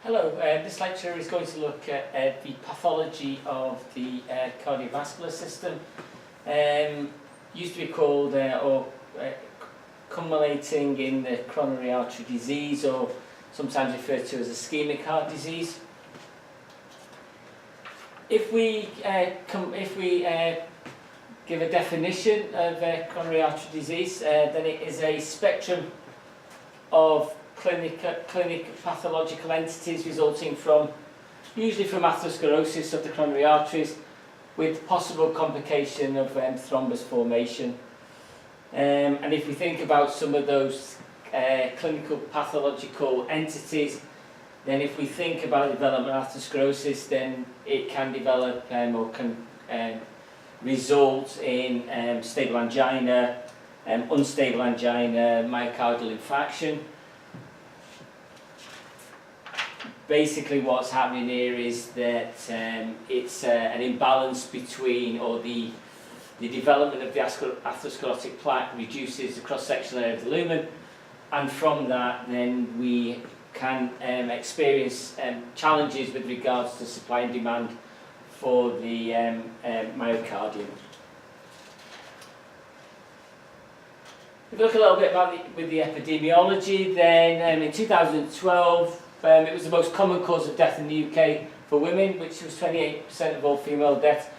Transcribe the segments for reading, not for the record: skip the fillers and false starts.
Hello, this lecture is going to look at the pathology of the cardiovascular system. Used to be called culminating in the coronary artery disease, or sometimes referred to as ischemic heart disease. If we give a definition of coronary artery disease, then it is a spectrum of clinic pathological entities resulting usually from atherosclerosis of the coronary arteries, with possible complication of thrombus formation. And if we think about some of those clinical pathological entities, then if we think about development of atherosclerosis, then it can develop or can result in stable angina, unstable angina, myocardial infarction. Basically what's happening here is that it's an imbalance between, or the development of the atherosclerotic plaque reduces the cross-sectional area of the lumen, and from that then we can experience challenges with regards to supply and demand for the myocardium. If we look a little bit about the epidemiology, then in 2012 it was the most common cause of death in the UK for women, which was 28% of all female deaths,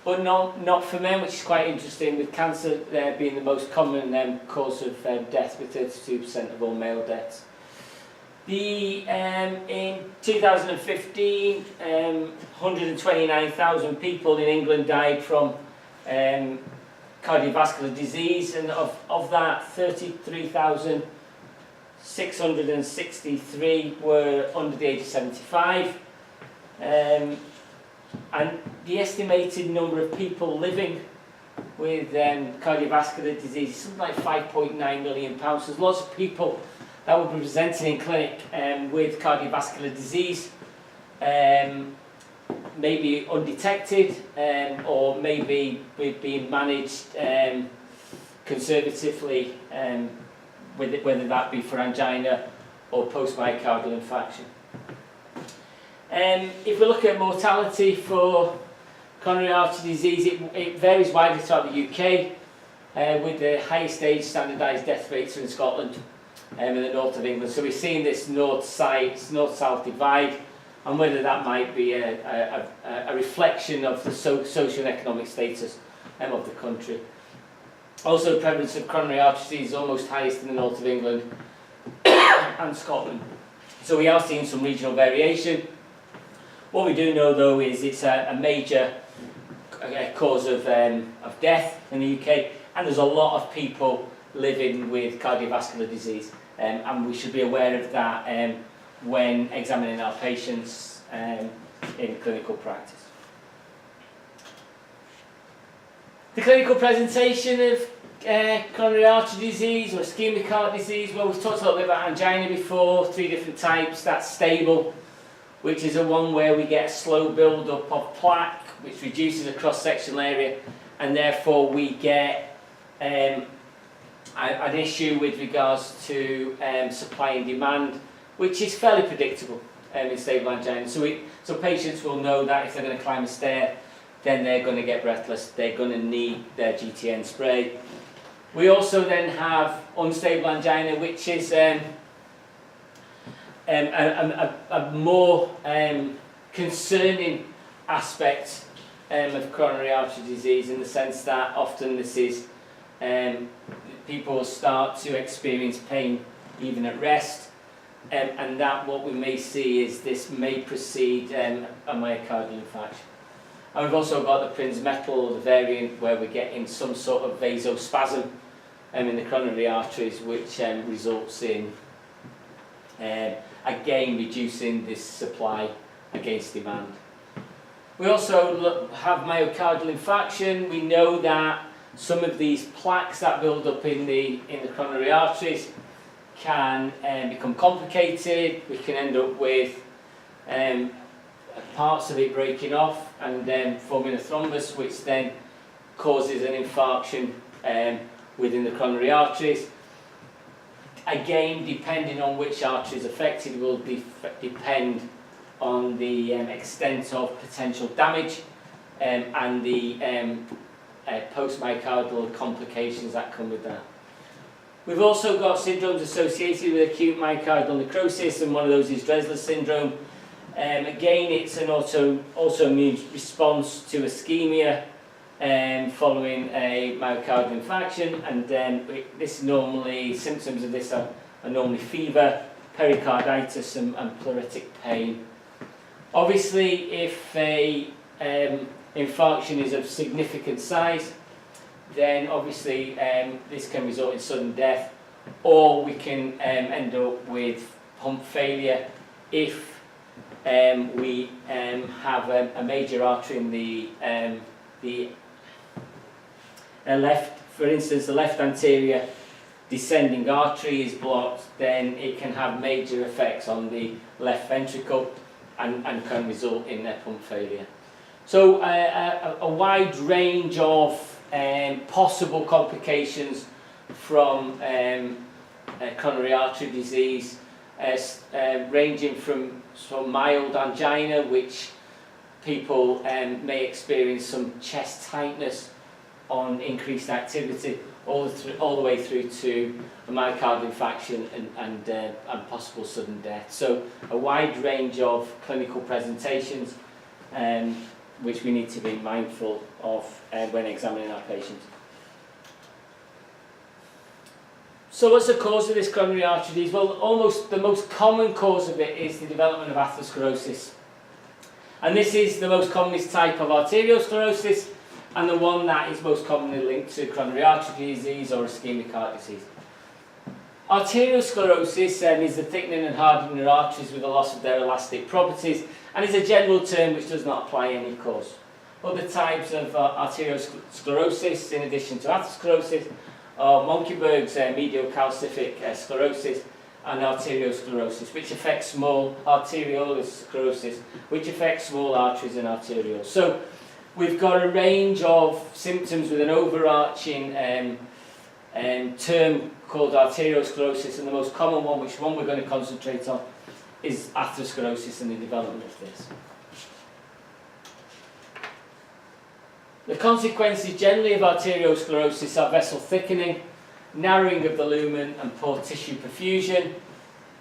but not for men, which is quite interesting, with cancer being the most common cause of death, with 32% of all male deaths. In 2015, 129,000 people in England died from cardiovascular disease, and of that, 33,663 were under the age of 75. And the estimated number of people living with cardiovascular disease is something like 5.9 million pounds. So there's lots of people that will be presenting in clinic with cardiovascular disease, maybe undetected, or maybe being managed conservatively, whether that be for angina or post-myocardial infarction. If we look at mortality for coronary artery disease, it varies widely throughout the UK, with the highest age standardised death rates in Scotland and in the north of England. So we're seeing this north-south divide, and whether that might be a reflection of the socio-economic status of the country. Also, the prevalence of coronary artery disease is almost highest in the north of England and Scotland. So we are seeing some regional variation. What we do know, though, is it's a major cause of death in the UK, and there's a lot of people living with cardiovascular disease, and we should be aware of that when examining our patients in clinical practice. The clinical presentation of coronary artery disease or ischemic heart disease, well, we've talked a little bit about angina before, 3 different types. That's stable, which is a one where we get a slow build-up of plaque, which reduces the cross-sectional area, and therefore we get an issue with regards to supply and demand, which is fairly predictable in stable angina. So patients will know that if they're going to climb a stair, then they're going to get breathless, they're going to need their GTN spray. We also then have unstable angina, which is a more concerning aspect of coronary artery disease, in the sense that often this is people will start to experience pain even at rest, and that what we may see is this may precede a myocardial infarction. And we've also got the Prinz-Metal, the variant, where we're getting some sort of vasospasm in the coronary arteries, which results in again reducing this supply against demand. We also have myocardial infarction. We know that some of these plaques that build up in the coronary arteries can become complicated. We can end up with parts of it breaking off and then forming a thrombus, which then causes an infarction within the coronary arteries. again, depending on which artery is affected, will depend on the extent of potential damage and the post-myocardial complications that come with that. We've also got syndromes associated with acute myocardial necrosis, and one of those is Dressler syndrome. Again, it's an autoimmune response to ischemia following a myocardial infarction, and this normally, symptoms of this are normally fever, pericarditis and pleuritic pain. Obviously, if a infarction is of significant size, then obviously this can result in sudden death, or we can end up with pump failure if we have a major artery in the left, for instance, the left anterior descending artery is blocked. Then it can have major effects on the left ventricle and can result in pump failure. So a wide range of possible complications from coronary artery disease, ranging from mild angina, which people may experience some chest tightness on increased activity, all the way through to a myocardial infarction and possible sudden death. So a wide range of clinical presentations which we need to be mindful of when examining our patients. So what's the cause of this coronary artery disease? Well, almost the most common cause of it is the development of atherosclerosis. And this is the most commonest type of arteriosclerosis, and the one that is most commonly linked to coronary artery disease or ischemic heart disease. Arteriosclerosis is the thickening and hardening of arteries with the loss of their elastic properties, and is a general term which does not apply any cause. Other types of arteriosclerosis, in addition to atherosclerosis, are Monckeberg's medial calcific sclerosis and arteriosclerosis, which affects small arteriolosclerosis, which affects small arteries and arterioles. So we've got a range of symptoms with an overarching term called arteriosclerosis, and the most common one, which we're going to concentrate on, is atherosclerosis and the development of this. The consequences generally of arteriosclerosis are vessel thickening, narrowing of the lumen and poor tissue perfusion.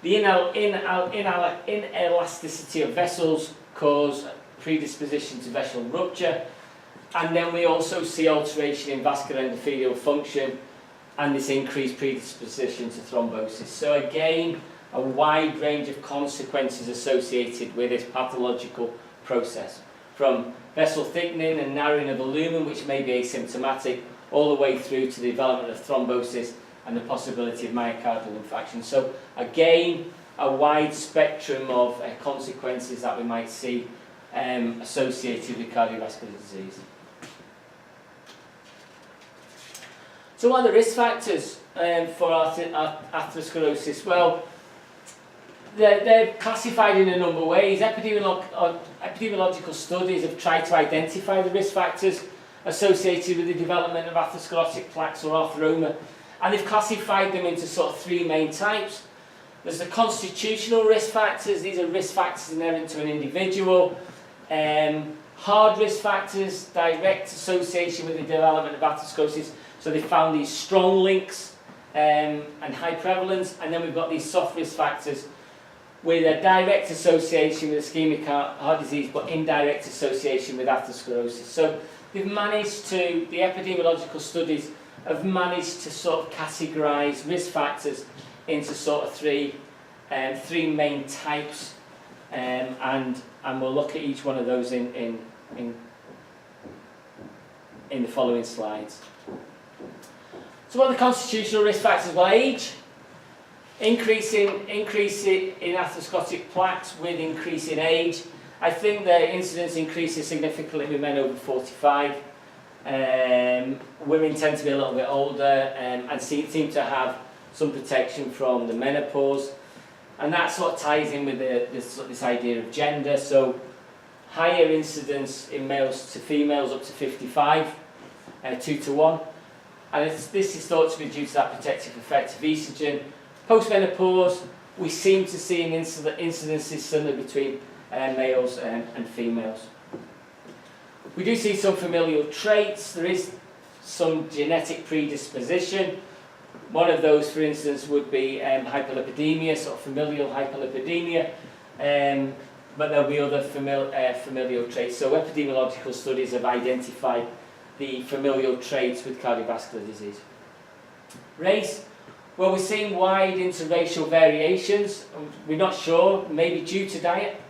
The inelasticity of vessels cause predisposition to vessel rupture, and then we also see alteration in vascular endothelial function and this increased predisposition to thrombosis. So again, a wide range of consequences associated with this pathological process, from vessel thickening and narrowing of the lumen, which may be asymptomatic, all the way through to the development of thrombosis and the possibility of myocardial infarction. So again, a wide spectrum of consequences that we might see associated with cardiovascular disease. So what are the risk factors for atherosclerosis? Well, they're classified in a number of ways. Epidemiological studies have tried to identify the risk factors associated with the development of atherosclerotic plaques or atheroma, and they've classified them into sort of three main types. There's the constitutional risk factors. These are risk factors inherent to an individual. Hard risk factors, direct association with the development of atherosclerosis. So they found these strong links and high prevalence, and then we've got these soft risk factors with a direct association with ischemic heart disease, but indirect association with atherosclerosis. So the epidemiological studies have managed to sort of categorise risk factors into sort of three main types, and we'll look at each one of those in the following slides. So what are the constitutional risk factors? Well, age, increase in atherosclerotic plaques with increase in age. I think the incidence increases significantly with men over 45. Women tend to be a little bit older and seem to have some protection from the menopause, and that sort of ties in with this idea of gender. So higher incidence in males to females up to 55, 2 to 1. And this is thought to be due to that protective effect of estrogen, Post-menopause, we seem to see an incidences similar between males and females. We do see some familial traits. There is some genetic predisposition. One of those, for instance, would be hyperlipidemia, sort of familial hyperlipidemia, but there'll be other familial traits. So epidemiological studies have identified the familial traits with cardiovascular disease. Race, well, we're seeing wide interracial variations. We're not sure, maybe due to diet.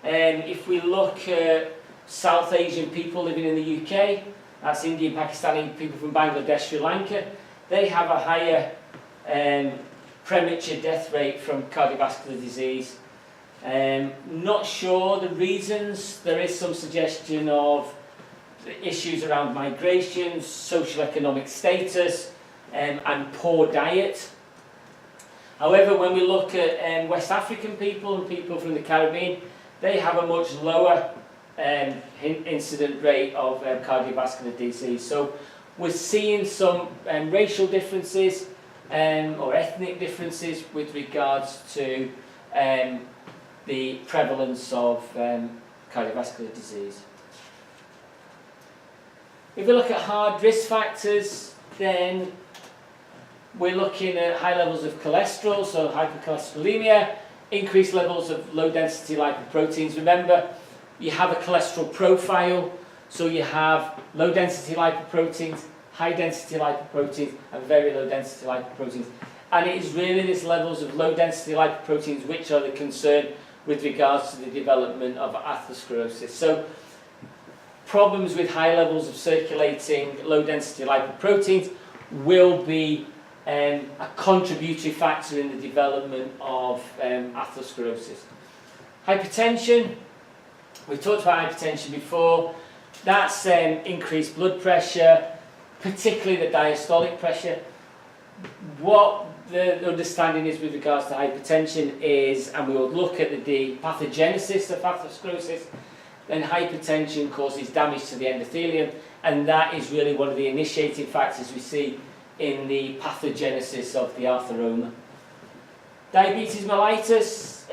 If we look at South Asian people living in the UK, that's Indian, Pakistani, people from Bangladesh, Sri Lanka, they have a higher premature death rate from cardiovascular disease. Not sure the reasons. There is some suggestion of issues around migration, socioeconomic status, and poor diet. However, when we look at West African people and people from the Caribbean, they have a much lower incident rate of cardiovascular disease. So we're seeing some racial differences or ethnic differences with regards to the prevalence of cardiovascular disease. If we look at hard risk factors, then we're looking at high levels of cholesterol, so hypercholesterolemia, increased levels of low-density lipoproteins. Remember, you have a cholesterol profile, so you have low-density lipoproteins, high-density lipoproteins, and very low-density lipoproteins. And it is really these levels of low-density lipoproteins which are the concern with regards to the development of atherosclerosis. So, problems with high levels of circulating low-density lipoproteins will be a contributory factor in the development of atherosclerosis. Hypertension, we've talked about hypertension before. That's increased blood pressure, particularly the diastolic pressure. What the understanding is with regards to hypertension is, and we will look at the pathogenesis of atherosclerosis, then hypertension causes damage to the endothelium, and that is really one of the initiating factors we see in the pathogenesis of the atheroma. Diabetes mellitus,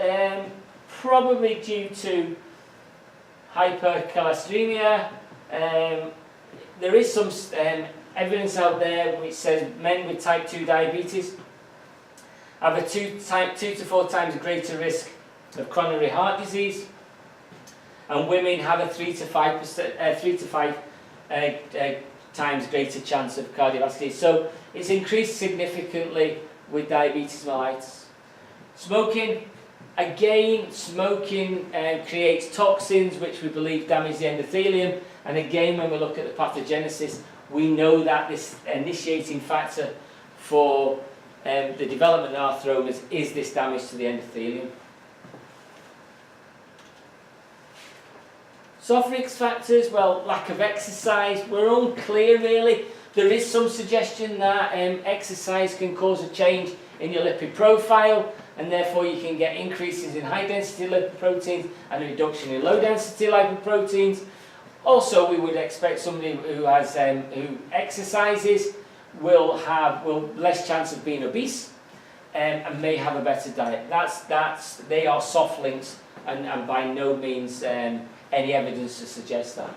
probably due to hypercholesterolemia. There is some evidence out there which says men with type 2 diabetes have a 2 to 4 times greater risk of coronary heart disease, and women have a 3 to 5 times greater chance of cardiovascular disease. So it's increased significantly with diabetes mellitus. Smoking, again, smoking creates toxins which we believe damage the endothelium, and again when we look at the pathogenesis, we know that this initiating factor for the development of atheromas is this damage to the endothelium. Soft risk factors, well, lack of exercise, we're unclear really. There is some suggestion that exercise can cause a change in your lipid profile, and therefore you can get increases in high density lipoproteins and a reduction in low density lipoproteins. Also, we would expect somebody who has who exercises will have less chance of being obese and may have a better diet. They are soft links, and by no means any evidence to suggest that.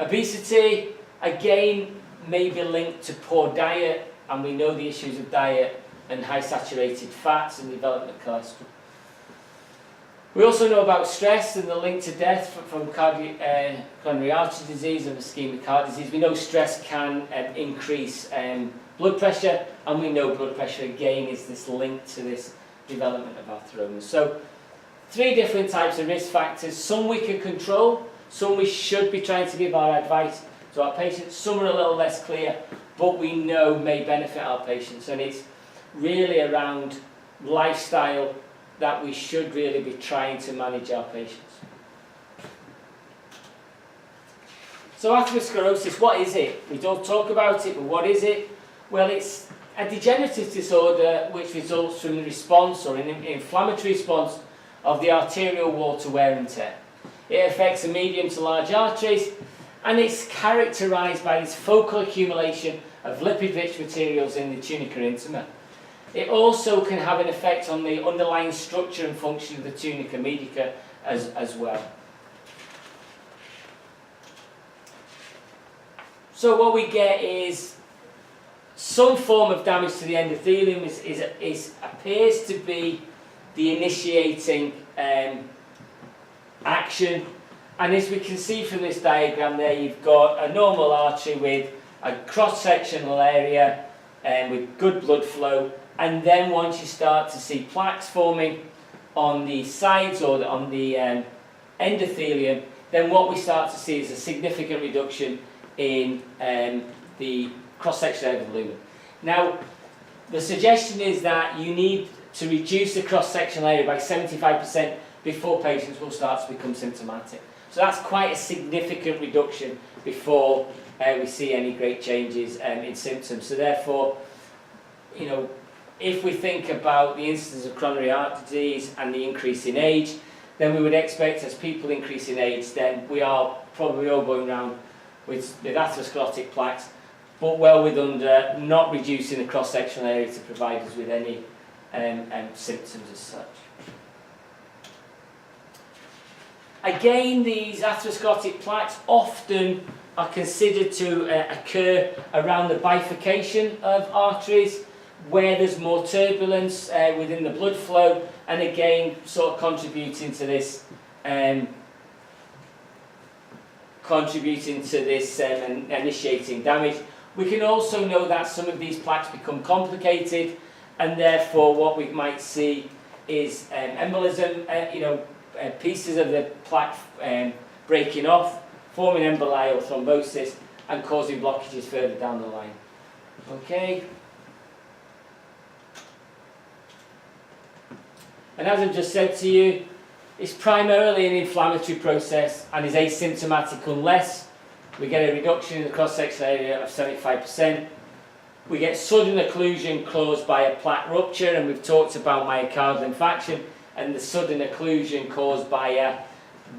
Obesity, again, may be linked to poor diet, and we know the issues of diet and high saturated fats and development of cholesterol. We also know about stress and the link to death from coronary artery disease and ischemic heart disease. We know stress can increase blood pressure, and we know blood pressure again is this link to this development of atheromas. So 3 different types of risk factors. Some we can control, some we should be trying to give our advice to our patients. Some are a little less clear, but we know may benefit our patients, and it's really around lifestyle that we should really be trying to manage our patients. So atherosclerosis, what is it? We don't talk about it, but what is it? Well, it's a degenerative disorder which results from the response or an inflammatory response of the arterial wall to wear and tear. It affects the medium to large arteries, and it's characterised by this focal accumulation of lipid-rich materials in the tunica intima. It also can have an effect on the underlying structure and function of the tunica medica as well. So what we get is some form of damage to the endothelium appears to be the initiating action. And as we can see from this diagram there, you've got a normal artery with a cross-sectional area with good blood flow, and then once you start to see plaques forming on the sides or on the endothelium, then what we start to see is a significant reduction in the cross-sectional area of the lumen. Now, the suggestion is that you need to reduce the cross-sectional area by 75% before patients will start to become symptomatic. So that's quite a significant reduction before we see any great changes in symptoms. So therefore, you know, if we think about the incidence of coronary heart disease and the increase in age, then we would expect as people increase in age, then we are probably all going around with atherosclerotic plaques, but well within not reducing the cross-sectional area to provide us with any symptoms as such. Again, these atherosclerotic plaques often are considered to occur around the bifurcation of arteries, where there's more turbulence within the blood flow, and again, sort of contributing to this and initiating damage. We can also know that some of these plaques become complicated, and therefore what we might see is embolism, pieces of the plaque breaking off, forming emboli or thrombosis, and causing blockages further down the line. Okay. And as I've just said to you, it's primarily an inflammatory process and is asymptomatic unless we get a reduction in the cross-sectional area of 75%. We get sudden occlusion caused by a plaque rupture, and we've talked about myocardial infarction and the sudden occlusion caused by a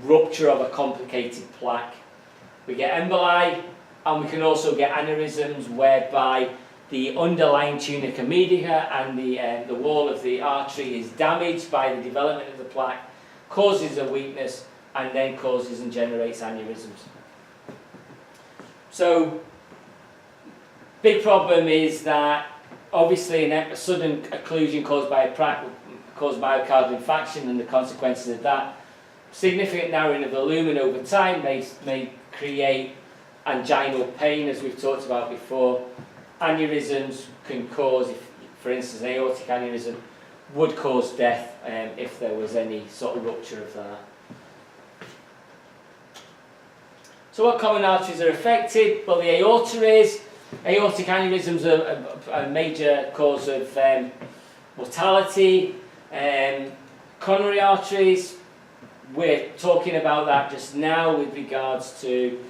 rupture of a complicated plaque. We get emboli, and we can also get aneurysms whereby the underlying tunica medica and the wall of the artery is damaged by the development of the plaque, causes a weakness, and then causes and generates aneurysms. So, big problem is that obviously a sudden occlusion caused by a plaque will cause myocardial infarction, and the consequences of that, significant narrowing of the lumen over time may create anginal pain, as we've talked about before. Aneurysms can cause, for instance, an aortic aneurysm would cause death if there was any sort of rupture of that. So what common arteries are affected? Well, the aorta is. Aortic aneurysms are a major cause of mortality. Coronary arteries, we're talking about that just now with regards to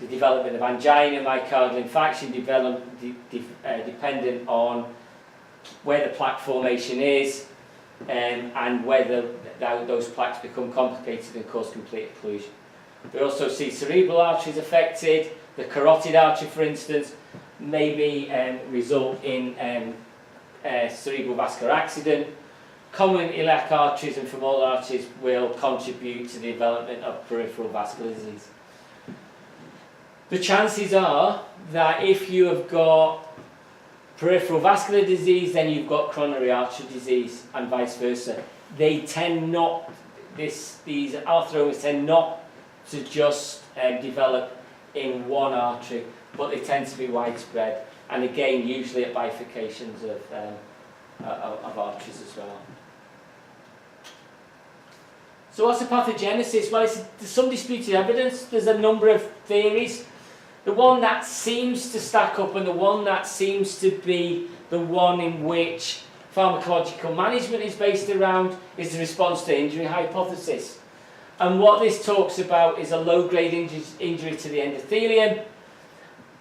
the development of angina, myocardial infarction, dependent on where the plaque formation is and whether those plaques become complicated and cause complete occlusion. We also see cerebral arteries affected. The carotid artery, for instance, maybe result in cerebral vascular accident. Common iliac arteries and femoral arteries will contribute to the development of peripheral vascular disease. The chances are that if you have got peripheral vascular disease, then you've got coronary artery disease, and vice versa. They tend not, these arteriomas tend not to just develop in one artery, but they tend to be widespread, and again, usually at bifurcations of arteries as well. So what's the pathogenesis? Well, there's some disputed evidence. There's a number of theories. The one that seems to stack up and the one that seems to be the one in which pharmacological management is based around is the response to injury hypothesis. And what this talks about is a low-grade injury to the endothelium,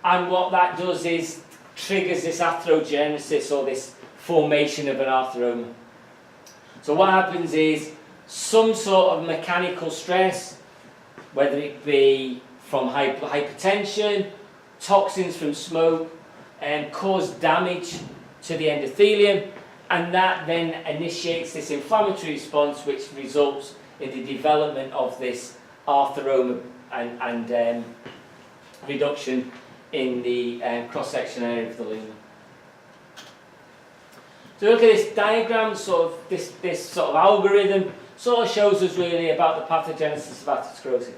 and what that does is triggers this arteriogenesis, or this formation of an arterioma. So what happens is some sort of mechanical stress, whether it be from hypertension, toxins from smoke, cause damage to the endothelium, and that then initiates this inflammatory response, which results in the development of this artheroma and reduction in the cross-section area of the lumen. So look at this diagram, sort of this sort of algorithm sort of shows us really about the pathogenesis of atherosclerosis.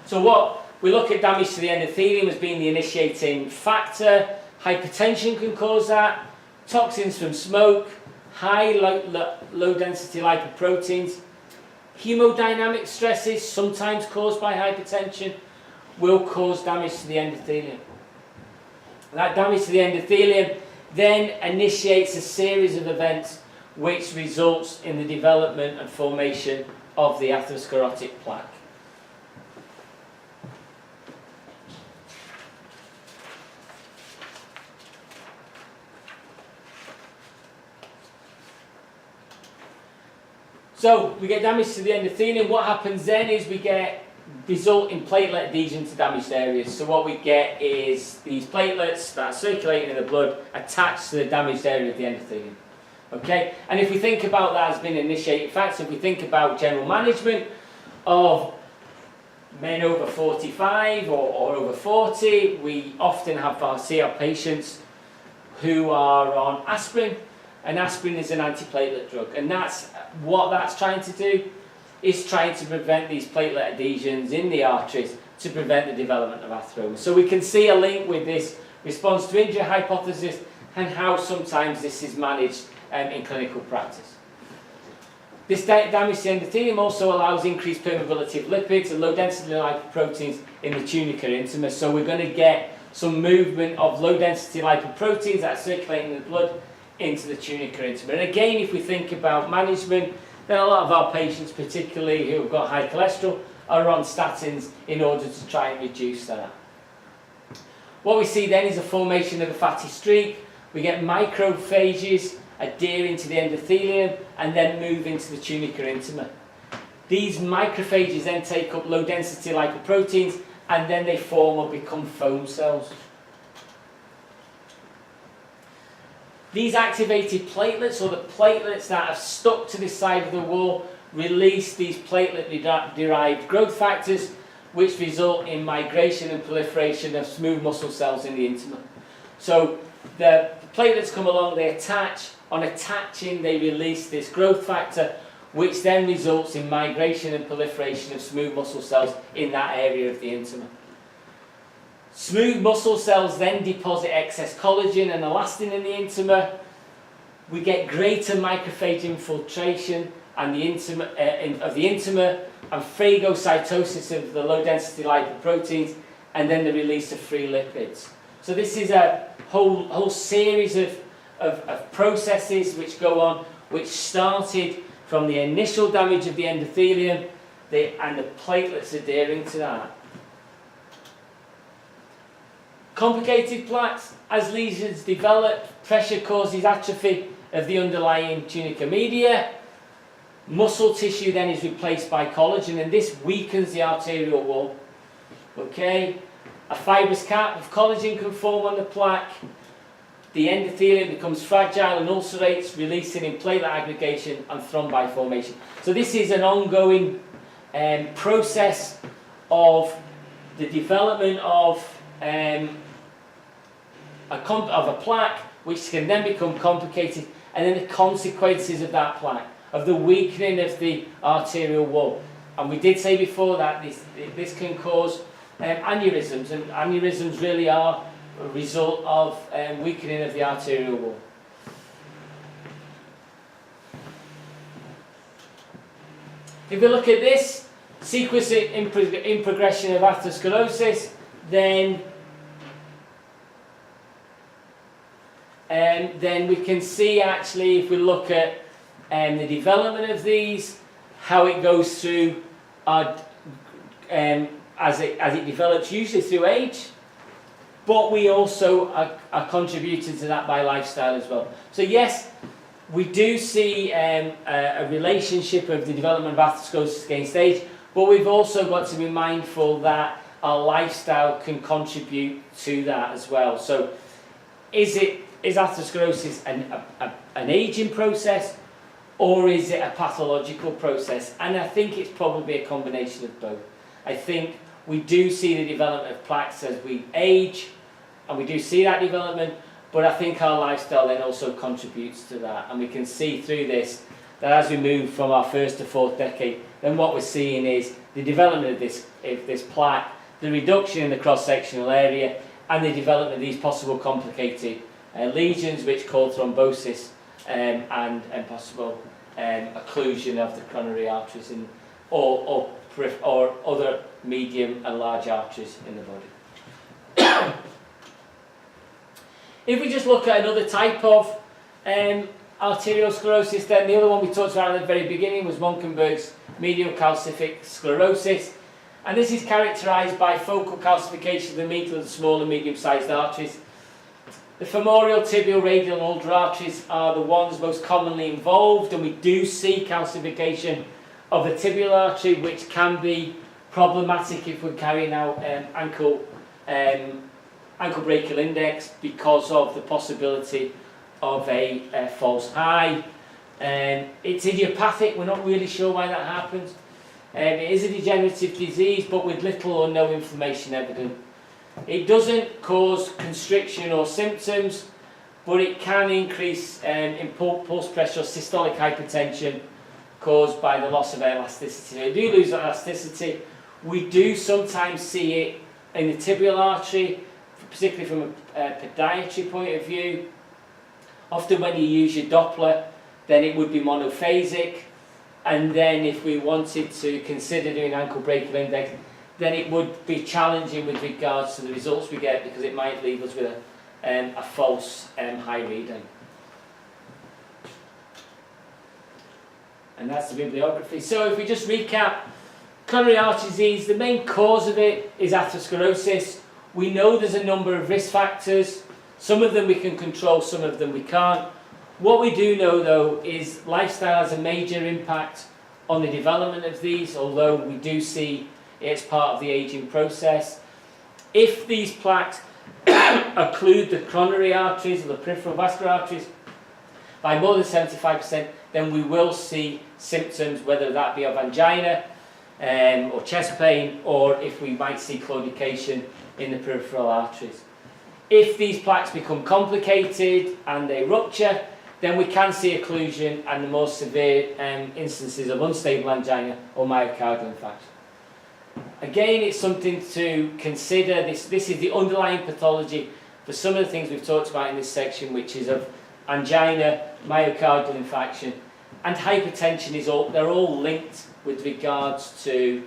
So what we look at damage to the endothelium as being the initiating factor. Hypertension can cause that, toxins from smoke, high low density lipoproteins, hemodynamic stresses, sometimes caused by hypertension, will cause damage to the endothelium. That damage to the endothelium then initiates a series of events which results in the development and formation of the atherosclerotic plaque. So we get damage to the endothelium. What happens then is we result in platelet adhesion to damaged areas. So what we get is these platelets that are circulating in the blood attached to the damaged area of the endothelium. Okay? And if we think about that as being an initiating factor, if we think about general management of men over 45 or over 40, we often see our patients who are on aspirin, and aspirin is an antiplatelet drug, and that's what that's trying to do, is trying to prevent these platelet adhesions in the arteries to prevent the development of atheroma. So we can see a link with this response to injury hypothesis and how sometimes this is managed in clinical practice. This damage to the endothelium also allows increased permeability of lipids and low density lipoproteins in the tunica intima. So we're going to get some movement of low density lipoproteins that are circulating in the blood into the tunica intima. And again, if we think about management, then a lot of our patients, particularly who have got high cholesterol, are on statins in order to try and reduce that. What we see then is a formation of a fatty streak. We get macrophages adhering to the endothelium and then move into the tunica intima. These macrophages then take up low density lipoproteins and then they form or become foam cells. These activated platelets, or the platelets that have stuck to the side of the wall, release these platelet-derived growth factors, which result in migration and proliferation of smooth muscle cells in the intima. So the platelets come along, they attach. On attaching, they release this growth factor, which then results in migration and proliferation of smooth muscle cells in that area of the intima. Smooth muscle cells then deposit excess collagen and elastin in the intima. We get greater macrophage infiltration and the intima, of the intima, and phagocytosis of the low density lipoproteins, and then the release of free lipids. So this is a whole series of processes which go on, which started from the initial damage of the endothelium and the platelets adhering to that. Complicated plaques, as lesions develop, pressure causes atrophy of the underlying tunica media. Muscle tissue then is replaced by collagen, and this weakens the arterial wall. Okay, a fibrous cap of collagen can form on the plaque. The endothelium becomes fragile and ulcerates, releasing in platelet aggregation and thrombi formation. So this is an ongoing process of the development of a plaque, which can then become complicated, and then the consequences of that plaque, of the weakening of the arterial wall. And we did say before that this can cause aneurysms, and aneurysms really are a result of weakening of the arterial wall. If we look at this sequence in progression of atherosclerosis, then we can see, actually, if we look at the development of these, how it goes through as it develops, usually through age, but we also are contributing to that by lifestyle as well. So yes, we do see a relationship of the development of atherosclerosis against age, but we've also got to be mindful that our lifestyle can contribute to that as well. So is it is atherosclerosis an aging process, or is it a pathological process? And I think it's probably a combination of both. I think we do see the development of plaques as we age, and we do see that development, but I think our lifestyle then also contributes to that. And we can see through this that as we move from our first to fourth decade, then what we're seeing is the development of this plaque, the reduction in the cross-sectional area, and the development of these possible complicated lesions which cause thrombosis and possible occlusion of the coronary arteries or other medium and large arteries in the body. If we just look at another type of arteriosclerosis, then the other one we talked about at the very beginning was Monkenberg's medial calcific sclerosis, and this is characterised by focal calcification of the medial and small and medium-sized arteries. The femoral, tibial, radial and ulnar arteries are the ones most commonly involved, and we do see calcification of the tibial artery, which can be problematic if we're carrying out ankle brachial index because of the possibility of a false high. It's idiopathic, we're not really sure why that happens. It is a degenerative disease, but with little or no inflammation evident. It doesn't cause constriction or symptoms, but it can increase in pulse pressure or systolic hypertension caused by the loss of elasticity. If you do lose elasticity, we do sometimes see it in the tibial artery, particularly from a podiatry point of view. Often when you use your Doppler, then it would be monophasic, and then if we wanted to consider doing ankle brachial index, then it would be challenging with regards to the results we get, because it might leave us with a false high reading. And that's the bibliography. So if we just recap, coronary artery disease, the main cause of it is atherosclerosis. We know there's a number of risk factors. Some of them we can control, some of them we can't. What we do know though is lifestyle has a major impact on the development of these, although we do see it's part of the aging process. If these plaques occlude the coronary arteries or the peripheral vascular arteries by more than 75%, then we will see symptoms, whether that be of angina or chest pain, or if we might see claudication in the peripheral arteries. If these plaques become complicated and they rupture, then we can see occlusion and the more severe instances of unstable angina or myocardial infarction. Again, it's something to consider. This is the underlying pathology for some of the things we've talked about in this section, which is of angina, myocardial infarction, and hypertension. They're all linked with regards to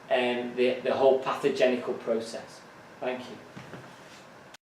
the whole pathogenical process. Thank you.